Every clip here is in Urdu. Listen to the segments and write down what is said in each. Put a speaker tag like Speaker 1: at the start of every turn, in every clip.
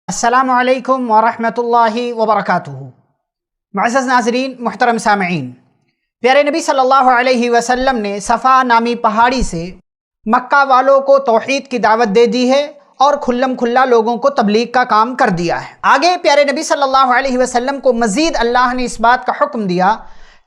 Speaker 1: السلام علیکم ورحمۃ اللہ وبرکاتہ۔ معزز ناظرین، محترم سامعین، پیارے نبی صلی اللہ علیہ وسلم نے صفا نامی پہاڑی سے مکہ والوں کو توحید کی دعوت دے دی ہے اور کھلم کھلا لوگوں کو تبلیغ کا کام کر دیا ہے۔ آگے پیارے نبی صلی اللہ علیہ وسلم کو مزید اللہ نے اس بات کا حکم دیا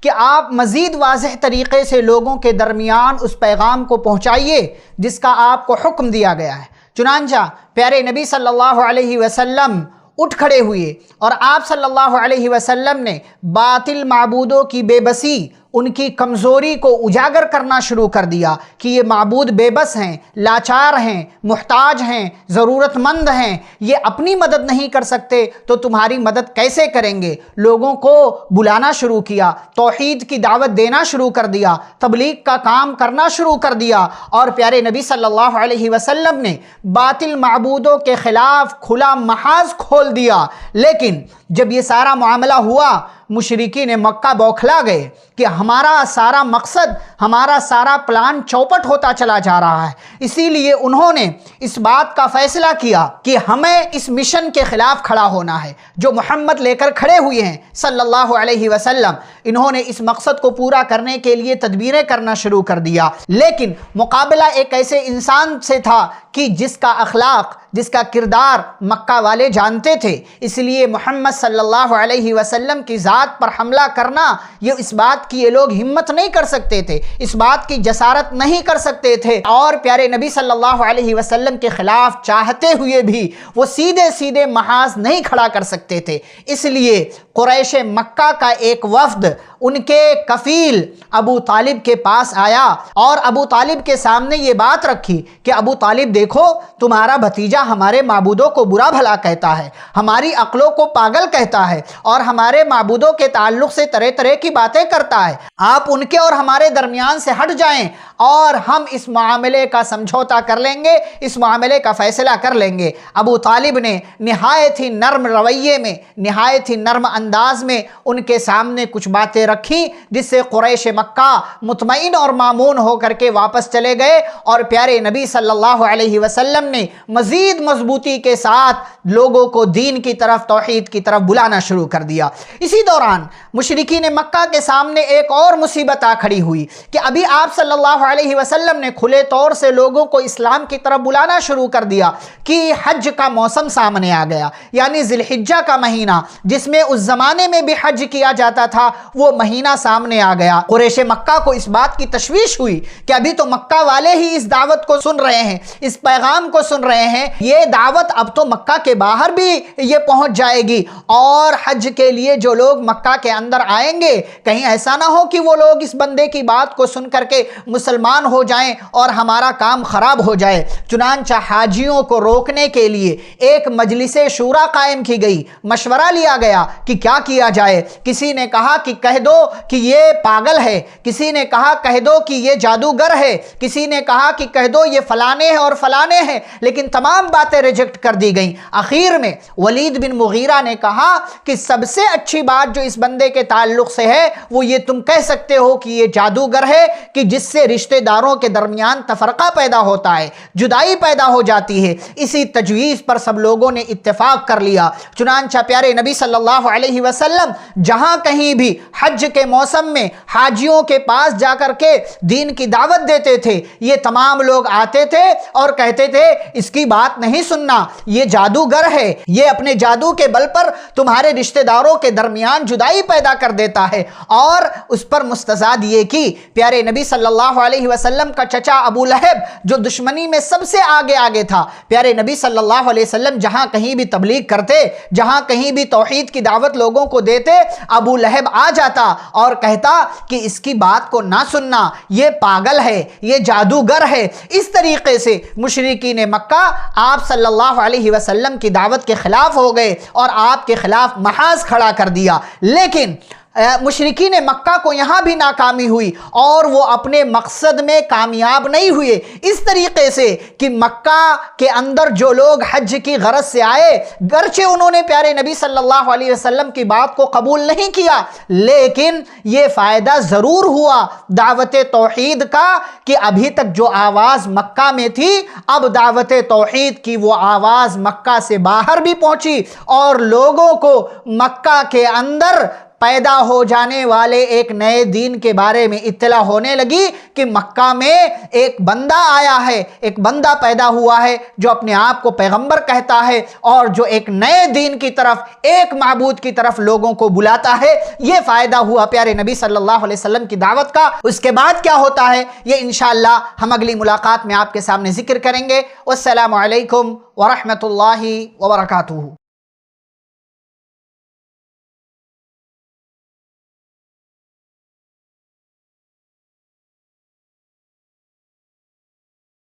Speaker 1: کہ آپ مزید واضح طریقے سے لوگوں کے درمیان اس پیغام کو پہنچائیے جس کا آپ کو حکم دیا گیا ہے۔ چنانچہ پیارے نبی صلی اللہ علیہ وسلم اٹھ کھڑے ہوئے اور آپ صلی اللہ علیہ وسلم نے باطل معبودوں کی بے بسی، ان کی کمزوری کو اجاگر کرنا شروع کر دیا کہ یہ معبود بے بس ہیں، لاچار ہیں، محتاج ہیں، ضرورت مند ہیں، یہ اپنی مدد نہیں کر سکتے تو تمہاری مدد کیسے کریں گے۔ لوگوں کو بلانا شروع کیا، توحید کی دعوت دینا شروع کر دیا، تبلیغ کا کام کرنا شروع کر دیا، اور پیارے نبی صلی اللہ علیہ وسلم نے باطل معبودوں کے خلاف کھلا محاذ کھول دیا۔ لیکن جب یہ سارا معاملہ ہوا، مشرکین مکہ بوکھلا گئے کہ ہمارا سارا مقصد، ہمارا سارا پلان چوپٹ ہوتا چلا جا رہا ہے۔ اسی لیے انہوں نے اس بات کا فیصلہ کیا کہ ہمیں اس مشن کے خلاف کھڑا ہونا ہے جو محمد لے کر کھڑے ہوئے ہیں صلی اللہ علیہ وسلم۔ انہوں نے اس مقصد کو پورا کرنے کے لیے تدبیریں کرنا شروع کر دیا، لیکن مقابلہ ایک ایسے انسان سے تھا کہ جس کا اخلاق، جس کا کردار مکہ والے جانتے تھے۔ اس لیے محمد صلی اللہ علیہ وسلم کی ذات پر حملہ کرنا، یہ اس بات کی یہ لوگ ہمت نہیں کر سکتے تھے، اس بات کی جسارت نہیں کر سکتے تھے، اور پیارے نبی صلی اللہ علیہ وسلم کے خلاف چاہتے ہوئے بھی وہ سیدھے سیدھے محاذ نہیں کھڑا کر سکتے تھے۔ اس لیے قریش مکہ کا ایک وفد ان کے کفیل ابو طالب کے پاس آیا اور ابو طالب کے سامنے یہ بات رکھی کہ ابو طالب دیکھو، تمہارا بھتیجا ہمارے معبودوں کو برا بھلا کہتا ہے، ہماری عقلوں کو پاگل کہتا ہے اور ہمارے معبودوں کے تعلق سے طرح طرح کی باتیں کرتا ہے۔ آپ ان کے اور ہمارے درمیان سے ہٹ جائیں اور ہم اس معاملے کا سمجھوتا کر لیں گے، اس معاملے کا فیصلہ کر لیں گے۔ ابو طالب نے نہایت ہی نرم رویے میں، نہایت ہی نرم انداز میں ان کے سامنے کچھ باتیں رکھی، جس سے قریش مکہ مطمئن اور مامون ہو کر کے واپس چلے گئے، اور پیارے نبی صلی اللہ علیہ وسلم نے مزید مضبوطی کے ساتھ لوگوں کو دین کی طرف، توحید کی طرف بلانا شروع کر دیا۔ اسی دوران مشرکین مکہ کے سامنے ایک اور مصیبت آ کھڑی ہوئی کہ ابھی آپ صلی اللہ علیہ وسلم نے کھلے طور سے لوگوں کو اسلام کی طرف بلانا شروع کر دیا کہ حج کا موسم سامنے آ گیا، یعنی ذی الحجہ کا مہینہ، جس میں اس زمانے میں بھی حج کیا جاتا تھا، وہ مہینہ سامنے آ گیا۔ قریش مکہ کو اس بات کی تشویش ہوئی کہ ابھی تو مکہ والے ہی اس دعوت کو سن رہے ہیں، اس پیغام کو سن رہے ہیں، یہ دعوت اب تو مکہ کے باہر بھی یہ پہنچ جائے گی، اور حج کے لیے جو لوگ مکہ کے اندر آئیں گے، کہیں ایسا نہ ہو کہ وہ لوگ اس بندے کی بات کو سن کر کے مسلمان ہو جائیں اور ہمارا کام خراب ہو جائے۔ چنانچہ حاجیوں کو روکنے کے لیے ایک مجلس شورا قائم کی گئی، مشورہ لیا گیا کہ کیا کیا جائے۔ کسی نے کہا کہ کہہ دو کہ یہ پاگل ہے، کسی نے کہا کہہ دو کہ یہ جادوگر ہے، کسی نے کہا کہ کہہ دو یہ فلانے ہیں اور فلانے ہیں، لیکن تمام باتیں ریجیکٹ کر دی گئیں۔ آخر میں ولید بن مغیرہ نے کہا کہ سب سے اچھی بات جو اس بندے کے تعلق سے ہے وہ یہ تم کہہ سکتے ہو کہ یہ جادوگر ہے، کہ جس سے رشتہ داروں کے درمیان تفرقہ پیدا ہوتا ہے، جدائی پیدا ہو جاتی ہے۔ اسی تجویز پر سب لوگوں نے اتفاق کر لیا۔ چنانچہ پیارے نبی صلی اللہ علیہ وسلم جہاں کہیں بھی حج کے موسم میں حاجیوں کے پاس جا کر کے دین کی دعوت دیتے تھے، یہ تمام لوگ آتے تھے اور کہتے تھے اس کی بات نہیں سننا، یہ جادوگر ہے، یہ اپنے جادو کے بل پر تمہارے رشتہ داروں کے درمیان جدائی پیدا کر دیتا ہے۔ اور اس پر مستزاد یہ کہ پیارے نبی صلی اللہ علیہ وسلم کا چچا ابو لہب جو دشمنی میں سب سے آگے تھا، پیارے نبی صلی اللہ علیہ وسلم جہاں کہیں بھی تبلیغ کرتے، جہاں کہیں بھی توحید کی دعوت لوگوں کو دیتے، ابو لہب آ جاتا اور کہتا کہ اس کی بات کو نہ سننا، یہ پاگل ہے، یہ جادوگر ہے۔ اس طریقے سے مشرکین مکہ آپ صلی اللہ علیہ وسلم کی دعوت کے خلاف ہو گئے اور آپ کے خلاف محاذ کھڑا کر دیا۔ لیکن مشرکین مکہ کو یہاں بھی ناکامی ہوئی اور وہ اپنے مقصد میں کامیاب نہیں ہوئے، اس طریقے سے کہ مکہ کے اندر جو لوگ حج کی غرض سے آئے، گرچہ انہوں نے پیارے نبی صلی اللہ علیہ وسلم کی بات کو قبول نہیں کیا، لیکن یہ فائدہ ضرور ہوا دعوت توحید کا کہ ابھی تک جو آواز مکہ میں تھی، اب دعوت توحید کی وہ آواز مکہ سے باہر بھی پہنچی اور لوگوں کو مکہ کے اندر پیدا ہو جانے والے ایک نئے دین کے بارے میں اطلاع ہونے لگی کہ مکہ میں ایک بندہ آیا ہے، ایک بندہ پیدا ہوا ہے جو اپنے آپ کو پیغمبر کہتا ہے اور جو ایک نئے دین کی طرف، ایک معبود کی طرف لوگوں کو بلاتا ہے۔ یہ فائدہ ہوا پیارے نبی صلی اللہ علیہ وسلم کی دعوت کا۔ اس کے بعد کیا ہوتا ہے یہ انشاءاللہ ہم اگلی ملاقات میں آپ کے سامنے ذکر کریں گے۔ والسلام علیکم ورحمۃ اللہ وبرکاتہ۔